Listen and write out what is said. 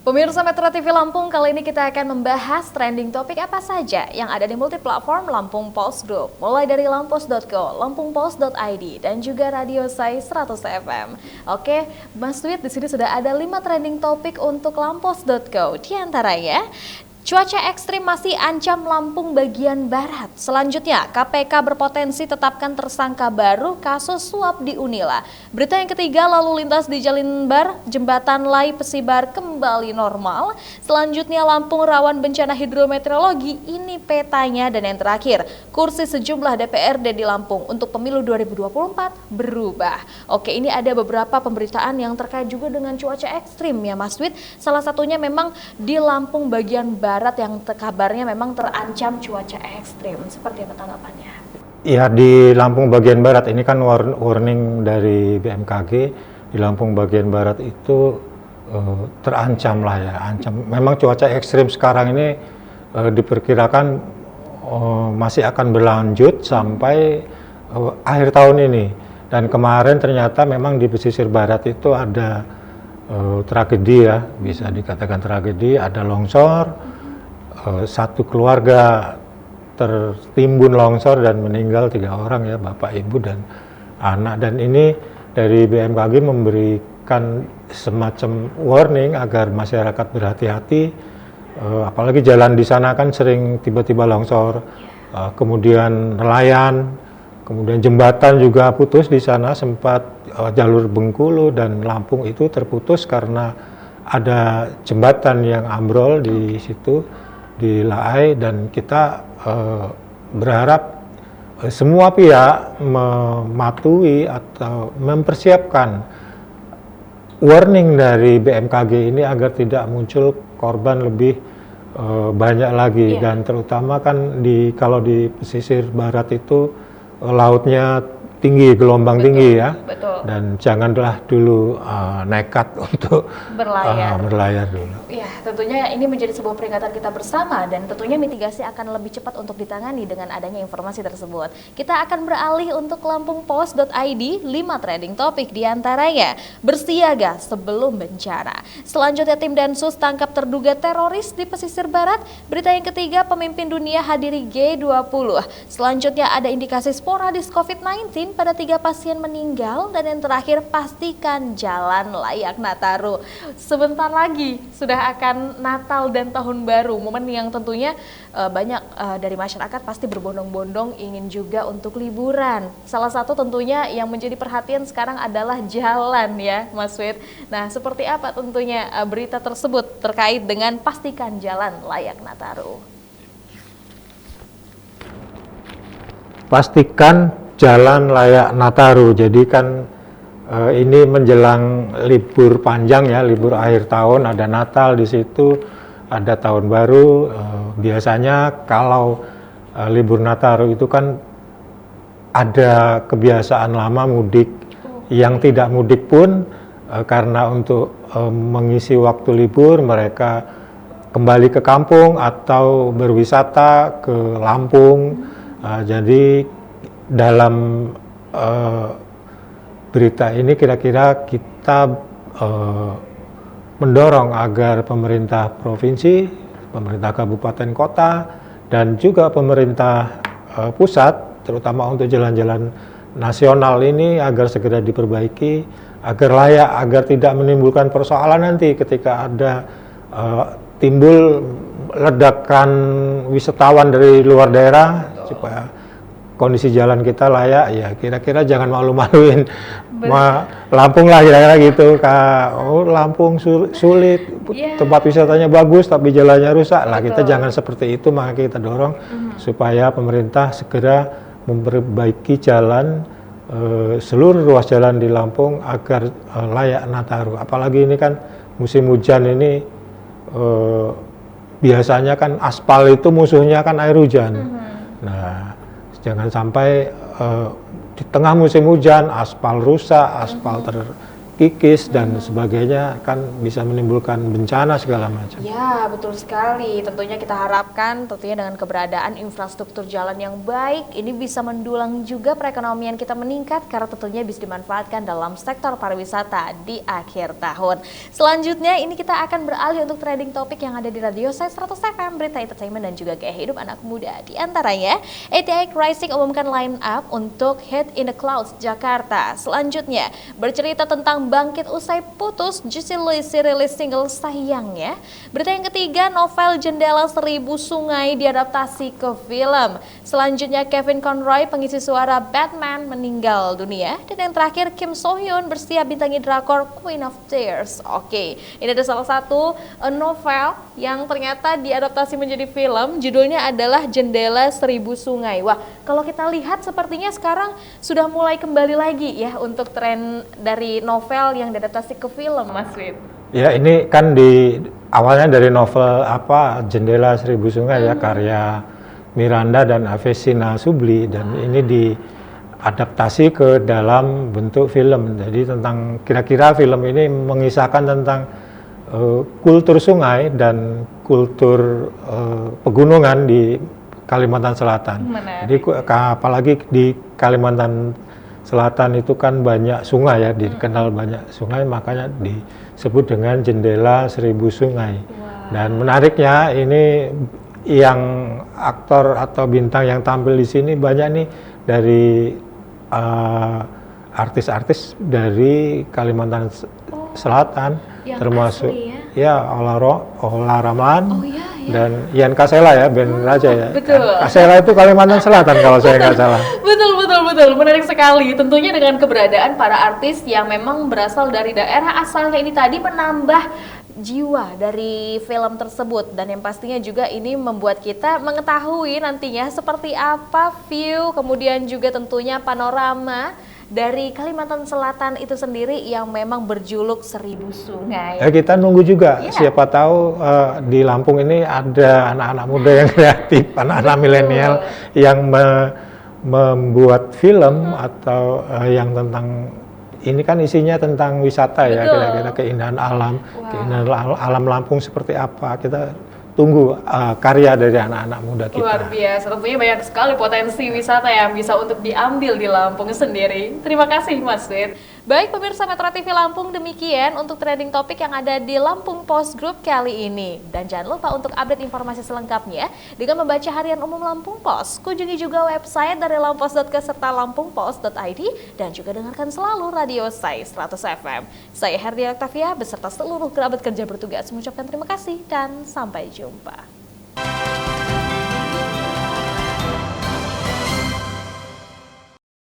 Pemirsa Metro TV Lampung, kali ini kita akan membahas trending topik apa saja yang ada di multiplatform Lampung Post Group, mulai dari lampos.co, lampungpost.id, dan juga Radio Sai 100 FM. Oke, Mas Wid, di sini sudah ada 5 trending topik untuk lampos.co. Di antaranya, cuaca ekstrim masih ancam Lampung bagian barat. Selanjutnya, KPK berpotensi tetapkan tersangka baru kasus suap di Unila. Berita yang ketiga, lalu lintas di Jalinbar, Jembatan Lai Pesibar kembali normal. Selanjutnya, Lampung rawan bencana hidrometeorologi, ini petanya. Dan yang terakhir, kursi sejumlah DPRD di Lampung untuk pemilu 2024 berubah. Oke, ini ada beberapa pemberitaan yang terkait juga dengan cuaca ekstrim ya Mas Wid. Salah satunya memang di Lampung bagian barat yang kabarnya memang terancam cuaca ekstrim. Seperti apa tanggapannya? Ya, di Lampung bagian barat ini kan warning dari BMKG. Di Lampung bagian barat itu terancam lah ya, ancam. Memang cuaca ekstrim sekarang ini diperkirakan masih akan berlanjut sampai akhir tahun ini. Dan kemarin ternyata memang di pesisir barat itu ada tragedi ya, bisa dikatakan tragedi, ada longsor. Satu keluarga tertimbun longsor dan meninggal 3 orang ya, bapak, ibu, dan anak. Dan ini dari BMKG memberikan semacam warning agar masyarakat berhati-hati, apalagi jalan di sana kan sering tiba-tiba longsor, kemudian nelayan, kemudian jembatan juga putus di sana, sempat jalur Bengkulu dan Lampung itu terputus karena ada jembatan yang ambrol di situ, di Laai. Dan kita berharap semua pihak mematuhi atau mempersiapkan warning dari BMKG ini agar tidak muncul korban lebih banyak lagi. Dan terutama kan kalau di pesisir barat itu lautnya tinggi, gelombang tinggi ya. Betul. Dan janganlah dulu nekat untuk berlayar dulu. Ya, tentunya ini menjadi sebuah peringatan kita bersama dan tentunya mitigasi akan lebih cepat untuk ditangani dengan adanya informasi tersebut. Kita akan beralih untuk lampungpost.id, 5 trending topik diantaranya bersiaga sebelum bencana. Selanjutnya, tim Densus tangkap terduga teroris di pesisir barat. Berita yang ketiga, pemimpin dunia hadiri G20. Selanjutnya, ada indikasi sporadis COVID-19 pada 3 pasien meninggal. Dan yang terakhir, pastikan jalan layak Nataru. Sebentar lagi sudah akan Natal dan Tahun Baru, momen yang tentunya banyak dari masyarakat pasti berbondong-bondong ingin juga untuk liburan. Salah satu tentunya yang menjadi perhatian sekarang adalah jalan ya Mas Wid. Nah, seperti apa tentunya berita tersebut terkait dengan pastikan jalan layak Nataru? Pastikan jalan layak Nataru. Jadi kan ini menjelang libur panjang ya, libur akhir tahun, ada Natal di situ, ada Tahun Baru. Biasanya kalau libur Nataru itu kan ada kebiasaan lama mudik. Yang tidak mudik pun karena untuk mengisi waktu libur mereka kembali ke kampung atau berwisata ke Lampung. Jadi dalam berita ini kira-kira kita mendorong agar pemerintah provinsi, pemerintah kabupaten kota, dan juga pemerintah pusat, terutama untuk jalan-jalan nasional ini agar segera diperbaiki, agar layak, agar tidak menimbulkan persoalan nanti ketika ada timbul ledakan wisatawan dari luar daerah. Supaya kondisi jalan kita layak, ya kira-kira jangan malu-maluin. Lampung lah kira-kira gitu, Lampung sulit, tempat wisatanya bagus tapi jalannya rusak lah. Kita jangan seperti itu, maka kita dorong supaya pemerintah segera memperbaiki jalan, seluruh ruas jalan di Lampung agar layak Nataru. Apalagi ini kan musim hujan ini, biasanya kan aspal itu musuhnya kan air hujan. Nah, jangan sampai di tengah musim hujan aspal rusak, aspal kikis dan sebagainya, kan bisa menimbulkan bencana segala macam. Ya, betul sekali. Tentunya kita harapkan tentunya dengan keberadaan infrastruktur jalan yang baik, ini bisa mendulang juga perekonomian kita meningkat karena tentunya bisa dimanfaatkan dalam sektor pariwisata di akhir tahun. Selanjutnya ini kita akan beralih untuk trending topik yang ada di Radio Saya 100 FM, berita entertainment dan juga gaya hidup anak muda. Di antaranya, ATI Rising umumkan line up untuk Head in the Clouds Jakarta. Selanjutnya, bercerita tentang bangkit usai putus, Juicy Luicy rilis single Sayangnya. Berita yang ketiga, novel Jendela Seribu Sungai diadaptasi ke film. Selanjutnya, Kevin Conroy, pengisi suara Batman, meninggal dunia. Dan yang terakhir, Kim So Hyun bersiap bintangi drakor Queen of Tears. Oke, ini ada salah satu novel yang ternyata diadaptasi menjadi film. Judulnya adalah Jendela Seribu Sungai. Wah, kalau kita lihat sepertinya sekarang sudah mulai kembali lagi ya untuk tren dari novel yang diadaptasi ke film, Mas Wid. Ya, ini kan awalnya dari novel Jendela Seribu Sungai ya, karya Miranda dan Avesina Subli, dan ini diadaptasi ke dalam bentuk film. Jadi tentang kira-kira film ini mengisahkan tentang kultur sungai dan kultur pegunungan di Kalimantan Selatan. Menarik. Jadi apalagi di Kalimantan Selatan itu kan banyak sungai ya, dikenal banyak sungai, makanya disebut dengan Jendela Seribu Sungai. Dan menariknya ini yang aktor atau bintang yang tampil di sini banyak nih dari artis-artis dari Kalimantan Selatan, termasuk asli ya Ola Ramlan. Oh iya, iya. Dan Ian Kasela ya, band Raja ya. Betul. Kasela itu Kalimantan Selatan kalau saya nggak salah. Betul, menarik sekali. Tentunya dengan keberadaan para artis yang memang berasal dari daerah asalnya ini tadi menambah jiwa dari film tersebut, dan yang pastinya juga ini membuat kita mengetahui nantinya seperti apa view, kemudian juga tentunya panorama dari Kalimantan Selatan itu sendiri yang memang berjuluk Seribu Sungai. Ya, kita nunggu juga, siapa tahu di Lampung ini ada anak-anak muda yang kreatif, anak-anak milenial yang membuat film atau yang tentang ini kan isinya tentang wisata ya, kira-kira keindahan alam, keindahan alam Lampung seperti apa. Kita tunggu karya dari anak-anak muda kita. Luar biasa, tentunya banyak sekali potensi wisata yang bisa untuk diambil di Lampung sendiri. Terima kasih Mas Wid. Baik pemirsa Metro TV Lampung, demikian untuk trending topik yang ada di Lampung Post Group kali ini. Dan jangan lupa untuk update informasi selengkapnya dengan membaca Harian Umum Lampung Post. Kunjungi juga website dari lampos.co serta lampungpost.id dan juga dengarkan selalu Radio Saya 100 FM. Saya Herdia Octavia beserta seluruh kerabat kerja bertugas mengucapkan terima kasih dan sampai jumpa.